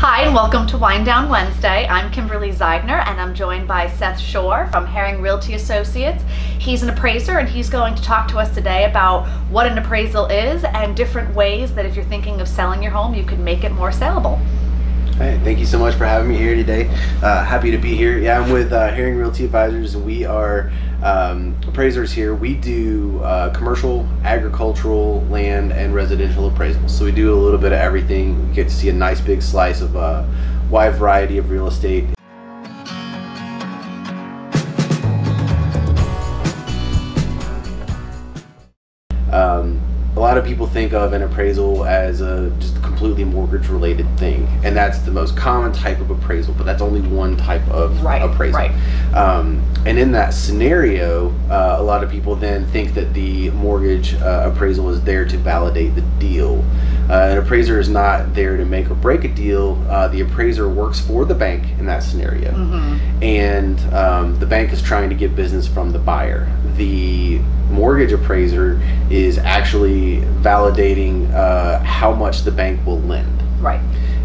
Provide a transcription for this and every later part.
Hi, and welcome to Wind Down Wednesday. I'm Kimberly Zeidner, and I'm joined by Seth Shore from Herring Realty Associates. He's an appraiser, and he's going to talk to us today about what an appraisal is and different ways that if you're thinking of selling your home, you can make it more saleable. Hey, thank you so much for having me here today. Happy to be here. Yeah, I'm with Herring Realty Advisors, and we are appraisers here. We do commercial, agricultural, land, and residential appraisals. So we do a little bit of everything. We get to see a nice big slice of a wide variety of real estate. A lot of people think of an appraisal as just a completely mortgage related thing, and that's the most common type of appraisal, but that's only one type of appraisal. Right. And in that scenario, a lot of people then think that the mortgage appraisal is there to validate the deal. An appraiser is not there to make or break a deal. The appraiser works for the bank in that scenario, and the bank is trying to get business from the buyer. The mortgage appraiser is actually validating how much the bank will lend. Right.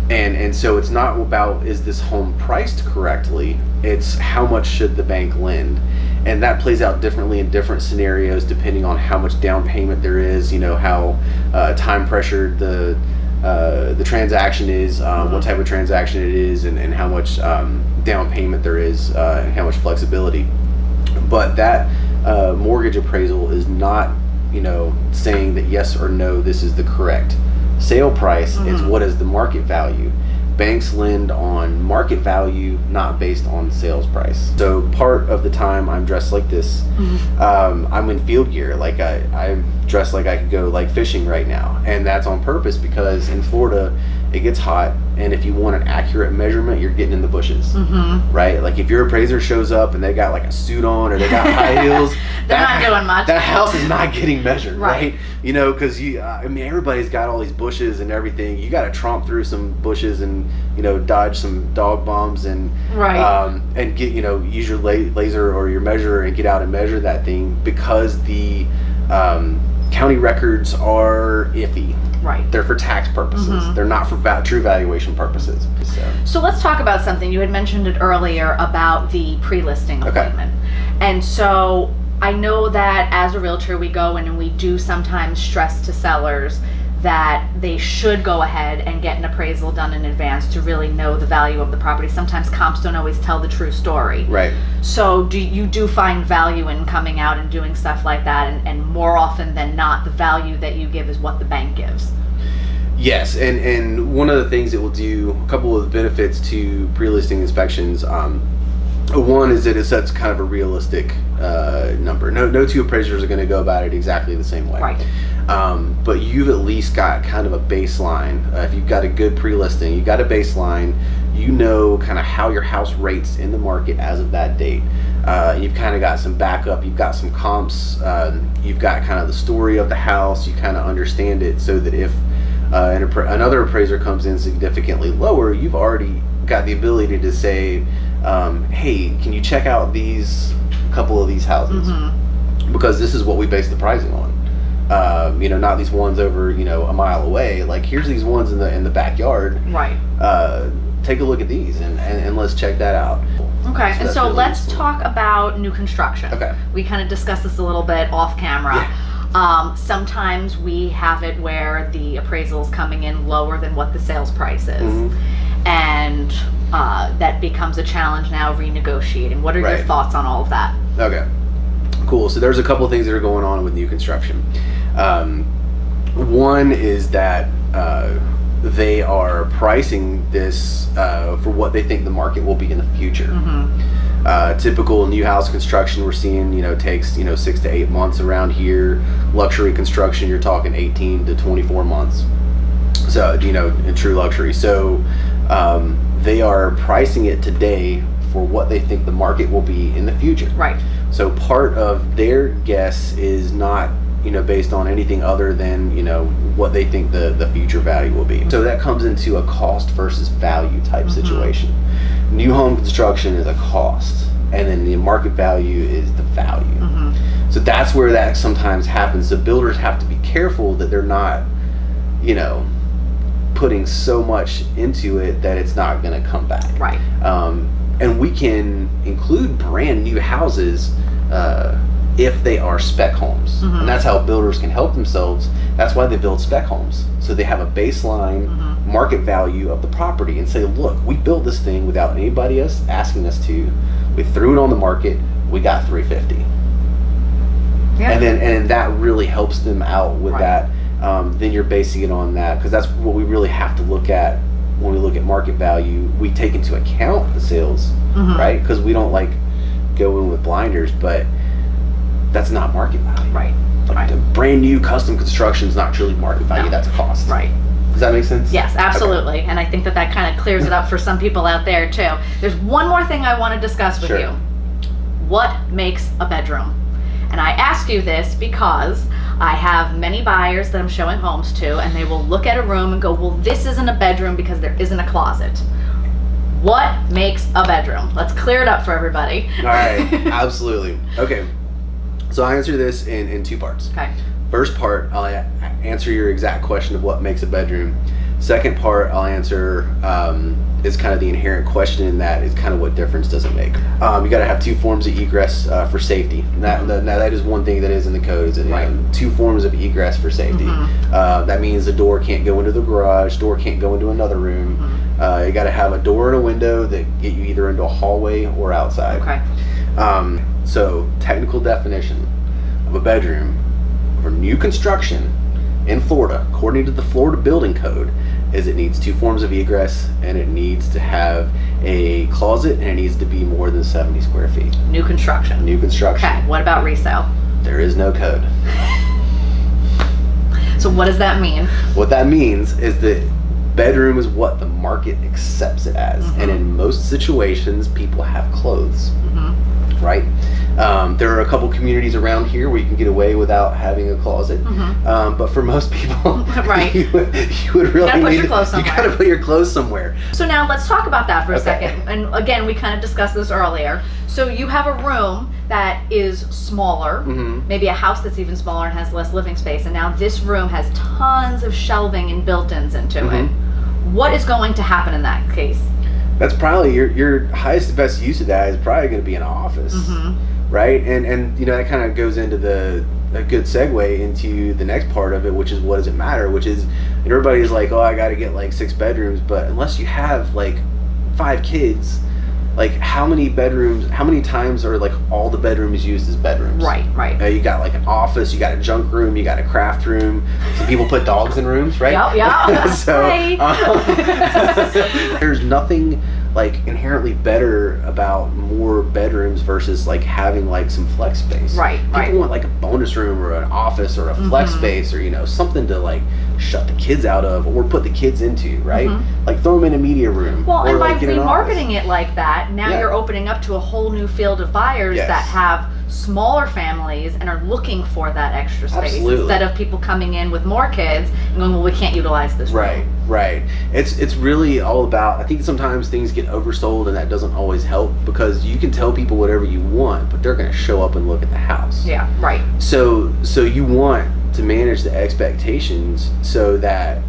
And so it's not about is this home priced correctly, it's how much should the bank lend. And that plays out differently in different scenarios depending on how much down payment there is, you know, how time pressured the transaction is, what type of transaction it is, and how much down payment there is, and how much flexibility. But that mortgage appraisal is not, you know, saying that yes or no, this is the correct sale price. It's what is the market value. Banks lend on market value, not based on sales price. So part of the time I'm dressed like this. I'm in field gear, like I'm dressed like I could go like fishing right now, and that's on purpose because in Florida it gets hot, and if you want an accurate measurement, you're getting in the bushes, right? Like if your appraiser shows up and they got like a suit on or they got high heels, they're not doing much. That house is not getting measured, right? You know, because I mean, everybody's got all these bushes and everything. You got to tromp through some bushes and, you know, dodge some dog bombs and and get, you know, use your laser or your measurer and get out and measure that thing, because the county records are iffy. Right. They're for tax purposes. They're not for true valuation purposes. So let's talk about something. You had mentioned it earlier about the pre-listing appointment. And so I know that as a realtor, we go in and we do sometimes stress to sellers that they should go ahead and get an appraisal done in advance to really know the value of the property. Sometimes comps don't always tell the true story. Right. So you do find value in coming out and doing stuff like that, and more often than not, the value that you give is what the bank gives. Yes, and one of the things it will do, a couple of benefits to pre-listing inspections, one is that it sets kind of a realistic number. No two appraisers are going to go about it exactly the same way. Right. But you've at least got kind of a baseline. If you've got a good pre-listing, you've got a baseline. You know kind of how your house rates in the market as of that date. You've kind of got some backup. You've got some comps. You've got kind of the story of the house. You kind of understand it, so that if another appraiser comes in significantly lower, you've already got the ability to say, hey, can you check out these couple of these houses, because this is what we base the pricing on. You know, not these ones over, you know, a mile away. Like, here's these ones in the backyard. Right. Take a look at these and let's check that out. Okay. So and so really let's useful. Talk about new construction. Okay. We kind of discussed this a little bit off camera. Yeah. Sometimes we have it where the appraisal is coming in lower than what the sales price is, and that becomes a challenge now renegotiating. What are your thoughts on all of that? Okay, cool. So there's a couple of things that are going on with new construction. One is that they are pricing this for what they think the market will be in the future. Typical new house construction we're seeing, you know, takes, you know, 6 to 8 months around here. Luxury construction, you're talking 18 to 24 months. So, you know, in true luxury. So they are pricing it today for what they think the market will be in the future. Right. So part of their guess is not, you know, based on anything other than, you know, what they think the future value will be. So that comes into a cost versus value type situation. New home construction is a cost, and then the market value is the value. So that's where that sometimes happens. The builders have to be careful that they're not, you know, putting so much into it that it's not going to come back. Right. And we can include brand new houses if they are spec homes. And that's how builders can help themselves. That's why they build spec homes. So they have a baseline market value of the property and say, look, we built this thing without anybody else asking us to. We threw it on the market. We got $350. Yeah. And that really helps them out with that. Then you're basing it on that, because that's what we really have to look at when we look at market value. We take into account the sales, right? Because we don't like go in with blinders, but that's not market value. Right. Like the brand new custom construction is not truly market value. That's a cost. Right. Does that make sense? Yes, absolutely. Okay. And I think that kind of clears it up for some people out there too. There's one more thing I want to discuss with you. What makes a bedroom? And I ask you this because I have many buyers that I'm showing homes to, and they will look at a room and go, well, this isn't a bedroom because there isn't a closet. What makes a bedroom? Let's clear it up for everybody. All right, absolutely. Okay, so I answer this in two parts. Okay. First part, I'll answer your exact question of what makes a bedroom. Second part, I'll answer is kind of the inherent question in that is kind of what difference does it make. You got to have two forms of egress for safety. Now that is one thing that is in the code. Is two forms of egress for safety. That means the door can't go into the garage, door can't go into another room. You got to have a door and a window that get you either into a hallway or outside. Okay. So technical definition of a bedroom for new construction in Florida, according to the Florida Building Code, is it needs two forms of egress, and it needs to have a closet, and it needs to be more than 70 square feet. New construction. New construction. Okay, what about resale? There is no code. So what does that mean? What that means is that bedroom is what the market accepts it as. And in most situations, people have clothes, right? There are a couple communities around here where you can get away without having a closet, but for most people, right, you would really need you gotta put your clothes somewhere. So now let's talk about that for a second. And again, we kind of discussed this earlier. So you have a room that is smaller, maybe a house that's even smaller and has less living space, and now this room has tons of shelving and built-ins into it. What is going to happen in that case? That's probably your highest and best use of that is probably going to be an office, right? And you know, that kind of goes into a good segue into the next part of it, which is what does it matter? Which is, everybody's like, oh, I got to get like 6 bedrooms, but unless you have like 5 kids, like how many times are like all the bedrooms used as bedrooms? Right. You got like an office, you got a junk room, you got a craft room. Some people put dogs in rooms, right? Yeah. So there's nothing like inherently better about more bedrooms versus like having like some flex space. People want like a bonus room or an office or a flex space, or you know, something to like shut the kids out of or put the kids into, right? Like throw them in a media room. Well, or and by like remarketing it like that, now you're opening up to a whole new field of buyers that have smaller families and are looking for that extra space instead of people coming in with more kids and going, well, we can't utilize this room. Right. It's really all about, I think sometimes things get oversold, and that doesn't always help, because you can tell people whatever you want, but they're going to show up and look at the house. Yeah, right. So you want to manage the expectations so that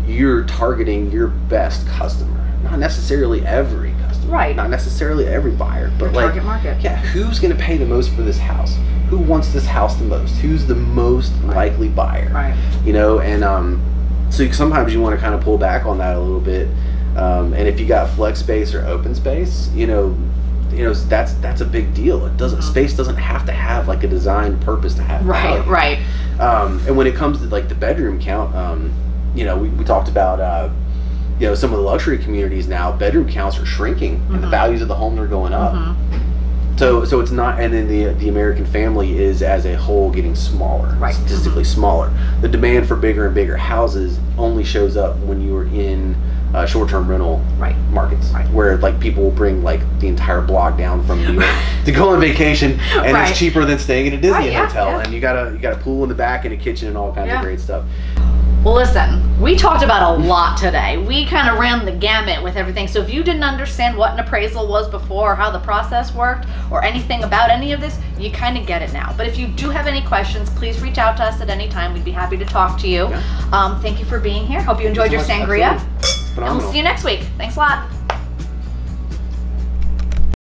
you're targeting your best customer, not necessarily every customer, not necessarily every buyer, but your target market. Yeah, who's going to pay the most for this house? Who wants this house the most? Who's the most likely buyer? You know, and so sometimes you want to kind of pull back on that a little bit, and if you got flex space or open space, you know that's a big deal. It doesn't space doesn't have to have like a design purpose to have right. And when it comes to like the bedroom count, you know, we talked about you know, some of the luxury communities now, bedroom counts are shrinking and the values of the homes are going up. So it's not, and then the American family is as a whole getting smaller, statistically smaller. The demand for bigger and bigger houses only shows up when you are in short-term rental markets, where like people will bring like the entire block down from New York to go on vacation, and it's cheaper than staying in a Disney hotel, and you got a pool in the back and a kitchen and all kinds of great stuff. Well, listen, we talked about a lot today. We kind of ran the gamut with everything. So if you didn't understand what an appraisal was before, or how the process worked, or anything about any of this, you kind of get it now. But if you do have any questions, please reach out to us at any time. We'd be happy to talk to you. Yeah. Thank you for being here. Hope you enjoyed your sangria. And we'll see you next week. Thanks a lot.